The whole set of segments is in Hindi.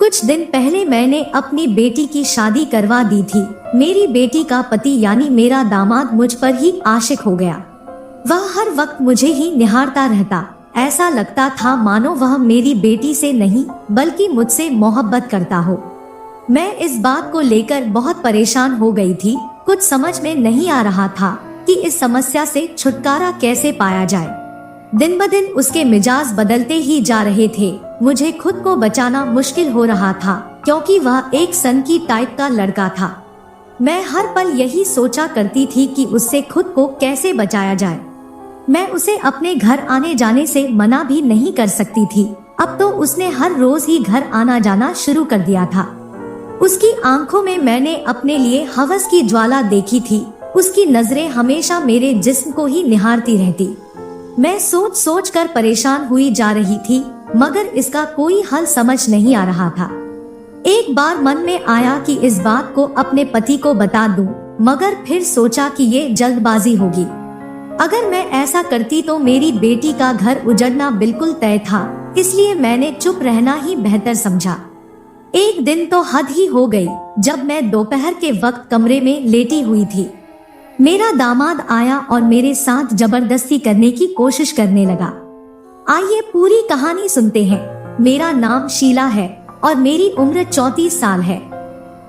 कुछ दिन पहले मैंने अपनी बेटी की शादी करवा दी थी। मेरी बेटी का पति यानी मेरा दामाद मुझ पर ही आशिक हो गया। वह हर वक्त मुझे ही निहारता रहता। ऐसा लगता था मानो वह मेरी बेटी से नहीं बल्कि मुझसे मोहब्बत करता हो। मैं इस बात को लेकर बहुत परेशान हो गई थी। कुछ समझ में नहीं आ रहा था कि इस समस्या से छुटकारा कैसे पाया जाए। दिन ब दिन उसके मिजाज बदलते ही जा रहे थे। मुझे खुद को बचाना मुश्किल हो रहा था क्योंकि वह एक सनकी टाइप का लड़का था। मैं हर पल यही सोचा करती थी कि उससे खुद को कैसे बचाया जाए। मैं उसे अपने घर आने जाने से मना भी नहीं कर सकती थी। अब तो उसने हर रोज ही घर आना जाना शुरू कर दिया था। उसकी आंखों में मैंने अपने लिए हवस की ज्वाला देखी थी। उसकी नजरें हमेशा मेरे जिस्म को ही निहारती रहती। मैं सोच सोच कर परेशान हुई जा रही थी, मगर इसका कोई हल समझ नहीं आ रहा था। एक बार मन में आया कि इस बात को अपने पति को बता दूं, मगर फिर सोचा कि ये जल्दबाजी होगी। अगर मैं ऐसा करती तो मेरी बेटी का घर उजड़ना बिल्कुल तय था, इसलिए मैंने चुप रहना ही बेहतर समझा। एक दिन तो हद ही हो गई जब मैं दोपहर के वक्त कमरे में लेटी हुई थी। मेरा दामाद आया और मेरे साथ जबरदस्ती करने की कोशिश करने लगा। आइए पूरी कहानी सुनते हैं। मेरा नाम शीला है और मेरी उम्र 34 साल है।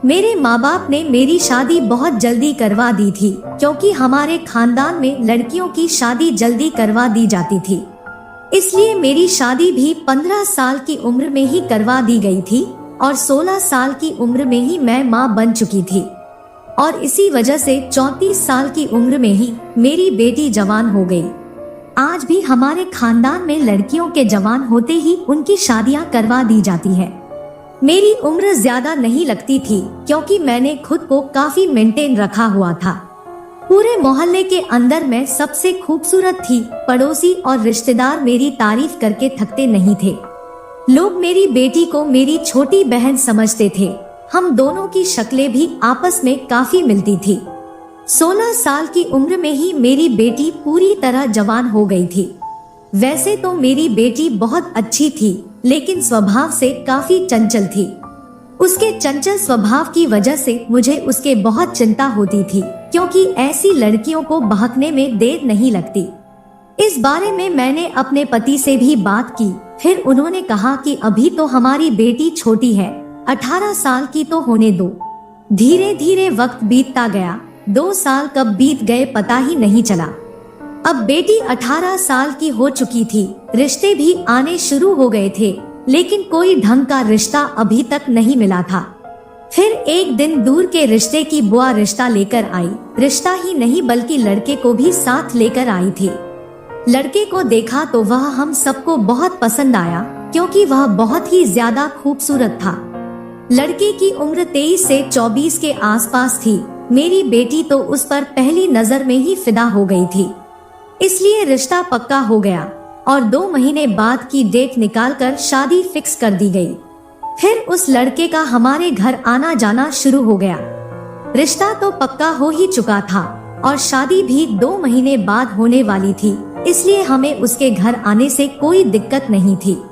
मेरे माँ बाप ने मेरी शादी बहुत जल्दी करवा दी थी क्योंकि हमारे खानदान में लड़कियों की शादी जल्दी करवा दी जाती थी। इसलिए मेरी शादी भी 15 साल की उम्र में ही करवा दी गई थी और 16 साल की उम्र में ही मैं माँ बन चुकी थी। और इसी वजह से 34 साल की उम्र में ही मेरी बेटी जवान हो गई। आज भी हमारे खानदान में लड़कियों के जवान होते ही उनकी शादियां करवा दी जाती है। मेरी उम्र ज्यादा नहीं लगती थी क्योंकि मैंने खुद को काफी मेंटेन रखा हुआ था। पूरे मोहल्ले के अंदर मैं सबसे खूबसूरत थी। पड़ोसी और रिश्तेदार मेरी तारीफ करके थकते नहीं थे। लोग मेरी बेटी को मेरी छोटी बहन समझते थे। हम दोनों की शक्लें भी आपस में काफी मिलती थी। 16 साल की उम्र में ही मेरी बेटी पूरी तरह जवान हो गई थी। वैसे तो मेरी बेटी बहुत अच्छी थी, लेकिन स्वभाव से काफी चंचल थी। उसके चंचल स्वभाव की वजह से मुझे उसके बहुत चिंता होती थी, क्योंकि ऐसी लड़कियों को बहकने में देर नहीं लगती। इस बारे में मैंने अपने पति से भी बात की। फिर उन्होंने कहा कि अभी तो हमारी बेटी छोटी है, 18 साल की तो होने दो। धीरे धीरे वक्त बीतता गया। 2 साल कब बीत गए पता ही नहीं चला। अब बेटी 18 साल की हो चुकी थी। रिश्ते भी आने शुरू हो गए थे, लेकिन कोई ढंग का रिश्ता अभी तक नहीं मिला था। फिर एक दिन दूर के रिश्ते की बुआ रिश्ता लेकर आई। रिश्ता ही नहीं बल्कि लड़के को भी साथ लेकर आई थी। लड़के को देखा तो वह हम सबको बहुत पसंद आया, क्योंकि वह बहुत ही ज्यादा खूबसूरत था। लड़के की उम्र 23 से 24 के आसपास थी। मेरी बेटी तो उस पर पहली नजर में ही फिदा हो गई थी। इसलिए रिश्ता पक्का हो गया और 2 महीने बाद की डेट निकालकर शादी फिक्स कर दी गई। फिर उस लड़के का हमारे घर आना जाना शुरू हो गया। रिश्ता तो पक्का हो ही चुका था और शादी भी 2 महीने बाद होने वाली थी, इसलिए हमें उसके घर आने से कोई दिक्कत नहीं थी।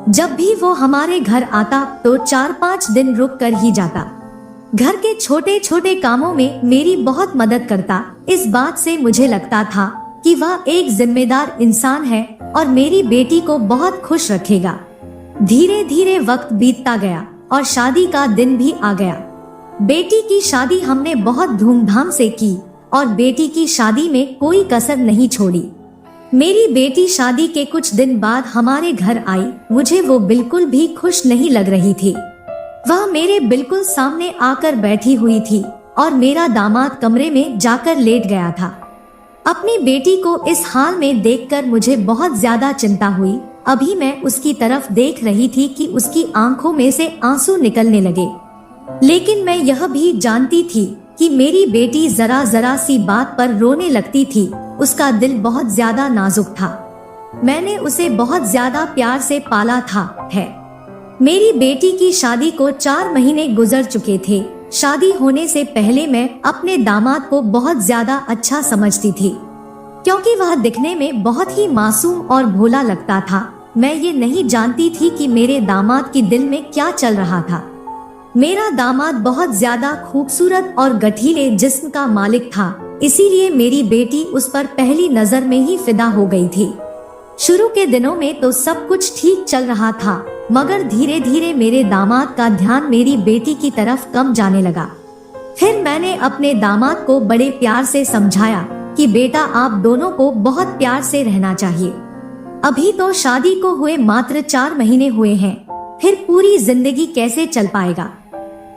जब भी वो हमारे घर आता तो 4-5 दिन रुक कर ही जाता। घर के छोटे छोटे कामों में मेरी बहुत मदद करता। इस बात से मुझे लगता था कि वह एक जिम्मेदार इंसान है और मेरी बेटी को बहुत खुश रखेगा। धीरे धीरे वक्त बीतता गया और शादी का दिन भी आ गया। बेटी की शादी हमने बहुत धूमधाम से की और बेटी की शादी में कोई कसर नहीं छोड़ी। मेरी बेटी शादी के कुछ दिन बाद हमारे घर आई। मुझे वो बिल्कुल भी खुश नहीं लग रही थी। वह मेरे बिल्कुल सामने आकर बैठी हुई थी और मेरा दामाद कमरे में जाकर लेट गया था। अपनी बेटी को इस हाल में देखकर मुझे बहुत ज्यादा चिंता हुई। अभी मैं उसकी तरफ देख रही थी कि उसकी आंखों में से आंसू निकलने लगे। लेकिन मैं यह भी जानती थी कि मेरी बेटी जरा जरा सी बात पर रोने लगती थी। उसका दिल बहुत ज्यादा नाजुक था। मैंने उसे बहुत ज्यादा प्यार से पाला था। मेरी बेटी की शादी को 4 महीने गुजर चुके थे। शादी होने से पहले मैं अपने दामाद को बहुत ज्यादा अच्छा समझती थी, क्योंकि वह दिखने में बहुत ही मासूम और भोला लगता था। मैं ये नहीं जानती थी कि मेरे दामाद के दिल में क्या चल रहा था। मेरा दामाद बहुत ज्यादा खूबसूरत और गठीले जिस्म का मालिक था, इसीलिए मेरी बेटी उस पर पहली नजर में ही फिदा हो गई थी। शुरू के दिनों में तो सब कुछ ठीक चल रहा था, मगर धीरे धीरे मेरे दामाद का ध्यान मेरी बेटी की तरफ कम जाने लगा। फिर मैंने अपने दामाद को बड़े प्यार से समझाया कि बेटा, आप दोनों को बहुत प्यार से रहना चाहिए। अभी तो शादी को हुए मात्र 4 महीने हुए हैं, फिर पूरी जिंदगी कैसे चल पाएगा।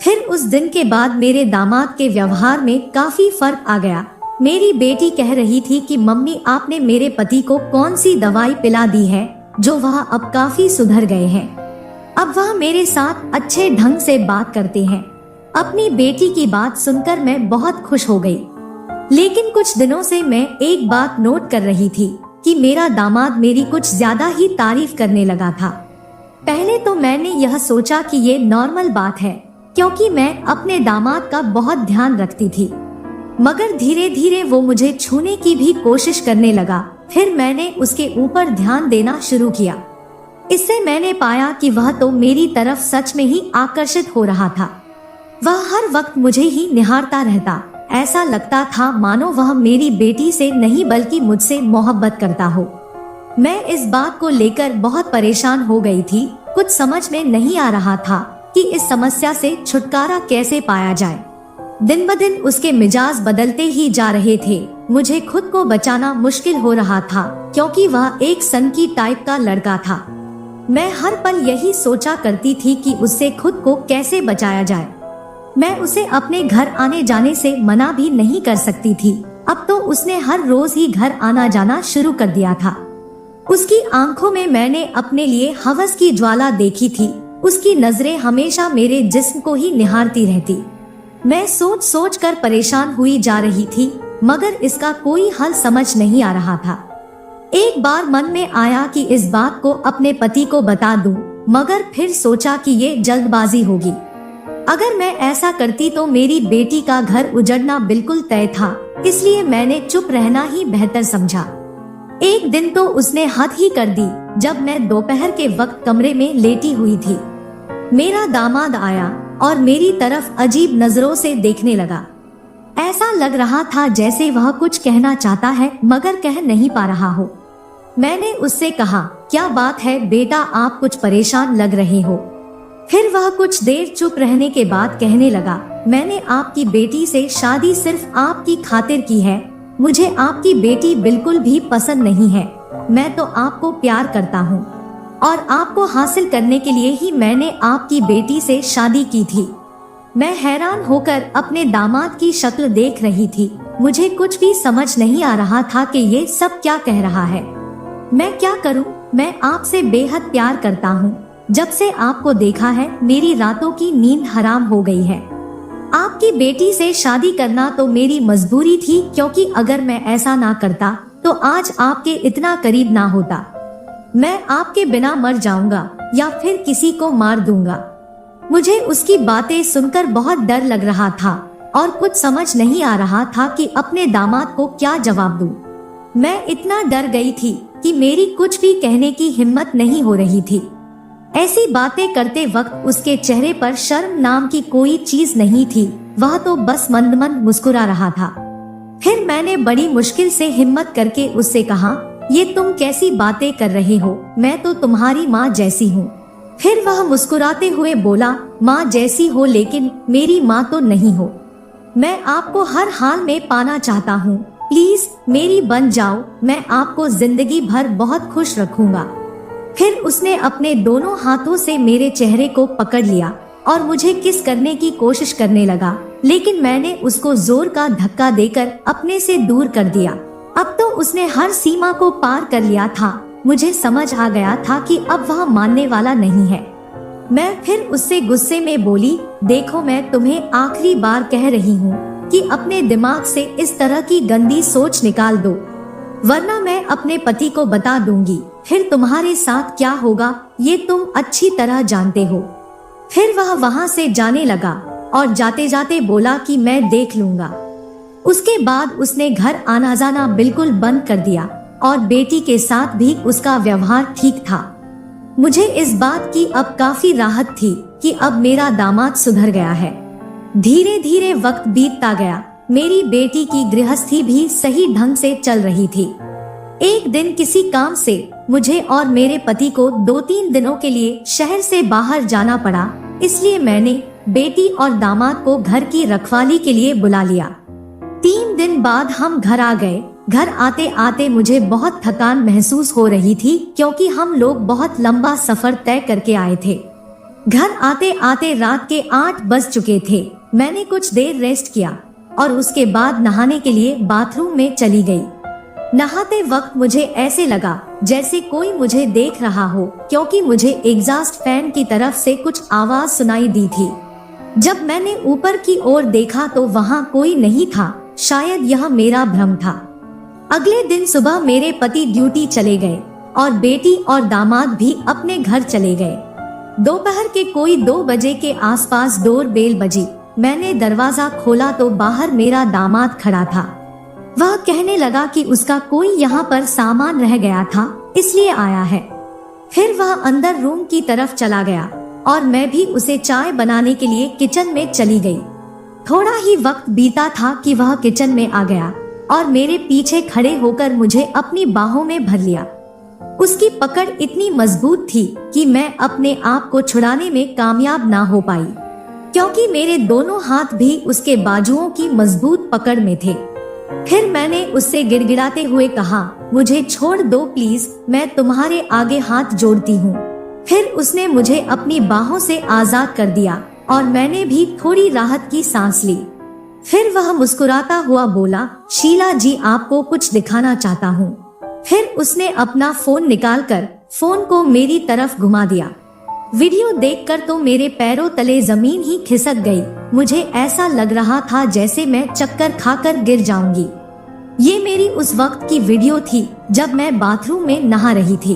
फिर उस दिन के बाद मेरे दामाद के व्यवहार में काफी फर्क आ गया। मेरी बेटी कह रही थी कि मम्मी, आपने मेरे पति को कौन सी दवाई पिला दी है जो वह अब काफी सुधर गए हैं। अब वह मेरे साथ अच्छे ढंग से बात करते हैं। अपनी बेटी की बात सुनकर मैं बहुत खुश हो गई। लेकिन कुछ दिनों से मैं एक बात नोट कर रही थी कि मेरा दामाद मेरी कुछ ज्यादा ही तारीफ करने लगा था। पहले तो मैंने यह सोचा कि ये नॉर्मल बात है, क्योंकि मैं अपने दामाद का बहुत ध्यान रखती थी। मगर धीरे धीरे वो मुझे छूने की भी कोशिश करने लगा। फिर मैंने उसके ऊपर ध्यान देना शुरू किया। इससे मैंने पाया कि वह तो मेरी तरफ सच में ही आकर्षित हो रहा था। वह हर वक्त मुझे ही निहारता रहता। ऐसा लगता था मानो वह मेरी बेटी से नहीं बल्कि मुझसे मोहब्बत करता हो। मैं इस बात को लेकर बहुत परेशान हो गई थी। कुछ समझ में नहीं आ रहा था कि इस समस्या से छुटकारा कैसे पाया जाए। दिन ब दिन उसके मिजाज बदलते ही जा रहे थे। मुझे खुद को बचाना मुश्किल हो रहा था, क्योंकि वह एक सनकी टाइप का लड़का था। मैं हर पल यही सोचा करती थी कि उससे खुद को कैसे बचाया जाए। मैं उसे अपने घर आने जाने से मना भी नहीं कर सकती थी। अब तो उसने हर रोज ही घर आना जाना शुरू कर दिया था। उसकी आंखों में मैंने अपने लिए हवस की ज्वाला देखी थी। उसकी नजरें हमेशा मेरे जिस्म को ही निहारती रहती। मैं सोच सोच कर परेशान हुई जा रही थी, मगर इसका कोई हल समझ नहीं आ रहा था। एक बार मन में आया कि इस बात को अपने पति को बता दूं, मगर फिर सोचा कि ये जल्दबाजी होगी। अगर मैं ऐसा करती तो मेरी बेटी का घर उजड़ना बिल्कुल तय था, इसलिए मैंने चुप रहना ही बेहतर समझा। एक दिन तो उसने हद ही कर दी। जब मैं दोपहर के वक्त कमरे में लेटी हुई थी, मेरा दामाद आया और मेरी तरफ अजीब नजरों से देखने लगा। ऐसा लग रहा था जैसे वह कुछ कहना चाहता है मगर कह नहीं पा रहा हो। मैंने उससे कहा, क्या बात है बेटा, आप कुछ परेशान लग रहे हो। फिर वह कुछ देर चुप रहने के बाद कहने लगा, मैंने आपकी बेटी से शादी सिर्फ आपकी खातिर की है। मुझे आपकी बेटी बिल्कुल भी पसंद नहीं है। मैं तो आपको प्यार करता हूँ और आपको हासिल करने के लिए ही मैंने आपकी बेटी से शादी की थी। मैं हैरान होकर अपने दामाद की शक्ल देख रही थी। मुझे कुछ भी समझ नहीं आ रहा था कि ये सब क्या कह रहा है। मैं क्या करूं? मैं आपसे बेहद प्यार करता हूं। जब से आपको देखा है मेरी रातों की नींद हराम हो गई है। आपकी बेटी से शादी करना तो मेरी मजबूरी थी, क्योंकि अगर मैं ऐसा ना करता तो आज आपके इतना करीब ना होता। मैं आपके बिना मर जाऊंगा या फिर किसी को मार दूंगा। मुझे उसकी बातें सुनकर बहुत डर लग रहा था और कुछ समझ नहीं आ रहा था कि अपने दामाद को क्या जवाब दूं। मैं इतना डर गई थी कि मेरी कुछ भी कहने की हिम्मत नहीं हो रही थी। ऐसी बातें करते वक्त उसके चेहरे पर शर्म नाम की कोई चीज नहीं थी। वह तो बस मंद मंद मुस्कुरा रहा था। फिर मैंने बड़ी मुश्किल से हिम्मत करके उससे कहा, ये तुम कैसी बातें कर रहे हो? मैं तो तुम्हारी माँ जैसी हूँ। फिर वह मुस्कुराते हुए बोला, माँ जैसी हो लेकिन मेरी माँ तो नहीं हो। मैं आपको हर हाल में पाना चाहता हूँ। प्लीज मेरी बन जाओ। मैं आपको जिंदगी भर बहुत खुश रखूंगा। फिर उसने अपने दोनों हाथों से मेरे चेहरे को पकड़ लिया और मुझे किस करने की कोशिश करने लगा, लेकिन मैंने उसको जोर का धक्का देकर अपने से दूर कर दिया। अब तो उसने हर सीमा को पार कर लिया था। मुझे समझ आ गया था कि अब वह मानने वाला नहीं है। मैं फिर उससे गुस्से में बोली, देखो मैं तुम्हें आखिरी बार कह रही हूँ कि अपने दिमाग से इस तरह की गंदी सोच निकाल दो, वरना मैं अपने पति को बता दूंगी। फिर तुम्हारे साथ क्या होगा ये तुम अच्छी तरह जानते हो। फिर वह वहाँ से जाने लगा और जाते जाते बोला कि मैं देख लूंगा। उसके बाद उसने घर आना जाना बिल्कुल बंद कर दिया और बेटी के साथ भी उसका व्यवहार ठीक था। मुझे इस बात की अब काफी राहत थी कि अब मेरा दामाद सुधर गया है। धीरे धीरे वक्त बीतता गया। मेरी बेटी की गृहस्थी भी सही ढंग से चल रही थी। एक दिन किसी काम से मुझे और मेरे पति को 2-3 दिनों के लिए शहर से बाहर जाना पड़ा, इसलिए मैंने बेटी और दामाद को घर की रखवाली के लिए बुला लिया। 3 दिन बाद हम घर आ गए। घर आते आते मुझे बहुत थकान महसूस हो रही थी क्योंकि हम लोग बहुत लंबा सफर तय करके आए थे। घर आते आते रात के 8 बज चुके थे। मैंने कुछ देर रेस्ट किया और उसके बाद नहाने के लिए बाथरूम में चली गई। नहाते वक्त मुझे ऐसे लगा जैसे कोई मुझे देख रहा हो, क्योंकि मुझे एग्जॉस्ट फैन की तरफ से कुछ आवाज सुनाई दी थी। जब मैंने ऊपर की ओर देखा तो वहाँ कोई नहीं था। शायद यह मेरा भ्रम था। अगले दिन सुबह मेरे पति ड्यूटी चले गए और बेटी और दामाद भी अपने घर चले गए। दोपहर के कोई 2 बजे के आसपास डोर बेल बजी। मैंने दरवाजा खोला तो बाहर मेरा दामाद खड़ा था। वह कहने लगा कि उसका कोई यहाँ पर सामान रह गया था, इसलिए आया है। फिर वह अंदर रूम की तरफ चला गया और मैं भी उसे चाय बनाने के लिए किचन में चली गई। थोड़ा ही वक्त बीता था कि वह किचन में आ गया और मेरे पीछे खड़े होकर मुझे अपनी बाहों में भर लिया। उसकी पकड़ इतनी मजबूत थी कि मैं अपने आप को छुड़ाने में कामयाब ना हो पाई, क्योंकि मेरे दोनों हाथ भी उसके बाजुओं की मजबूत पकड़ में थे। फिर मैंने उससे गिड़गिड़ाते हुए कहा, मुझे छोड़ दो प्लीज, मैं तुम्हारे आगे हाथ जोड़ती हूँ। फिर उसने मुझे अपनी बाहों से आजाद कर दिया और मैंने भी थोड़ी राहत की सांस ली। फिर वह मुस्कुराता हुआ बोला, शीला जी आपको कुछ दिखाना चाहता हूँ। फिर उसने अपना फोन निकालकर फोन को मेरी तरफ घुमा दिया। वीडियो देखकर तो मेरे पैरों तले जमीन ही खिसक गई। मुझे ऐसा लग रहा था जैसे मैं चक्कर खाकर गिर जाऊंगी। ये मेरी उस वक्त की वीडियो थी जब मैं बाथरूम में नहा रही थी।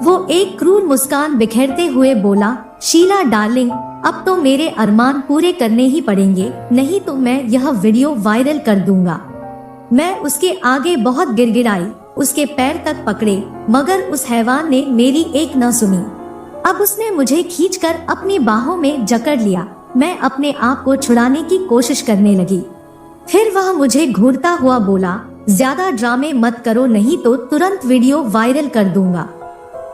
वो एक क्रूर मुस्कान बिखेरते हुए बोला, शीला डार्लिंग, अब तो मेरे अरमान पूरे करने ही पड़ेंगे, नहीं तो मैं यह वीडियो वायरल कर दूंगा। मैं उसके आगे बहुत गिड़गिड़ाई, उसके पैर तक पकड़े, मगर उस हैवान ने मेरी एक न सुनी। अब उसने मुझे खींचकर अपनी बाहों में जकड़ लिया। मैं अपने आप को छुड़ाने की कोशिश करने लगी। फिर वह मुझे घूरता हुआ बोला, ज्यादा ड्रामे मत करो, नहीं तो तुरंत वीडियो वायरल कर दूंगा।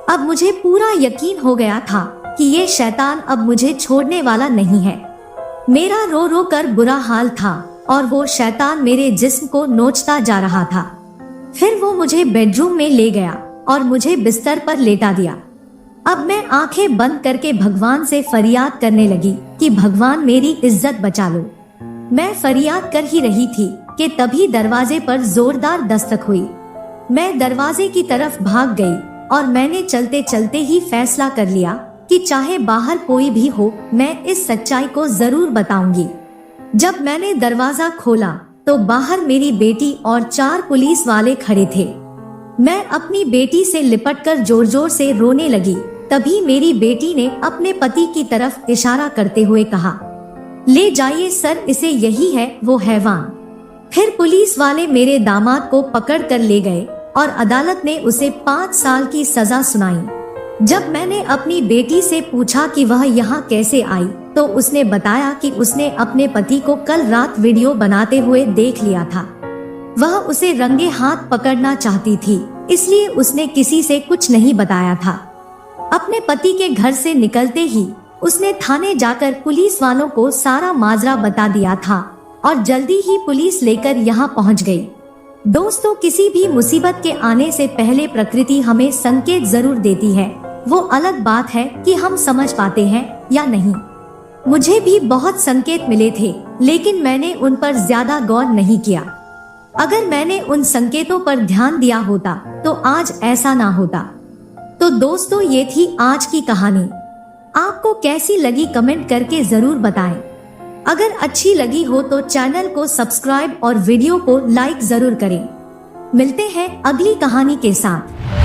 अब मुझे पूरा यकीन हो गया था कि ये शैतान अब मुझे छोड़ने वाला नहीं है। मेरा रो रो कर बुरा हाल था और वो शैतान मेरे जिस्म को नोचता जा रहा था। फिर वो मुझे बेडरूम में ले गया और मुझे बिस्तर पर लेटा दिया। अब मैं आंखें बंद करके भगवान से फरियाद करने लगी कि भगवान मेरी इज्जत बचा लो। मैं फरियाद कर ही रही थी कि तभी दरवाजे पर जोरदार दस्तक हुई। मैं दरवाजे की तरफ भाग गई और मैंने चलते चलते ही फैसला कर लिया कि चाहे बाहर कोई भी हो, मैं इस सच्चाई को जरूर बताऊंगी। जब मैंने दरवाजा खोला तो बाहर मेरी बेटी और 4 पुलिस वाले खड़े थे। मैं अपनी बेटी से लिपटकर जोर जोर से रोने लगी। तभी मेरी बेटी ने अपने पति की तरफ इशारा करते हुए कहा, ले जाइए सर, इसे, यही है वो हैवान। फिर पुलिस वाले मेरे दामाद को पकड़ कर ले गए और अदालत ने उसे 5 साल की सजा सुनाई। जब मैंने अपनी बेटी से पूछा कि वह यहाँ कैसे आई, तो उसने बताया कि उसने अपने पति को कल रात वीडियो बनाते हुए देख लिया था। वह उसे रंगे हाथ पकड़ना चाहती थी, इसलिए उसने किसी से कुछ नहीं बताया था। अपने पति के घर से निकलते ही उसने थाने जाकर पुलिस वालों को सारा माजरा बता दिया था और जल्दी ही पुलिस लेकर यहाँ पहुँच गई। दोस्तों, किसी भी मुसीबत के आने से पहले प्रकृति हमें संकेत जरूर देती है। वो अलग बात है कि हम समझ पाते हैं या नहीं। मुझे भी बहुत संकेत मिले थे, लेकिन मैंने उन पर ज्यादा गौर नहीं किया। अगर मैंने उन संकेतों पर ध्यान दिया होता तो आज ऐसा ना होता। तो दोस्तों, ये थी आज की कहानी। आपको कैसी लगी कमेंट करके जरूर बताएं। अगर अच्छी लगी हो तो चैनल को सब्सक्राइब और वीडियो को लाइक जरूर करें। मिलते हैं अगली कहानी के साथ।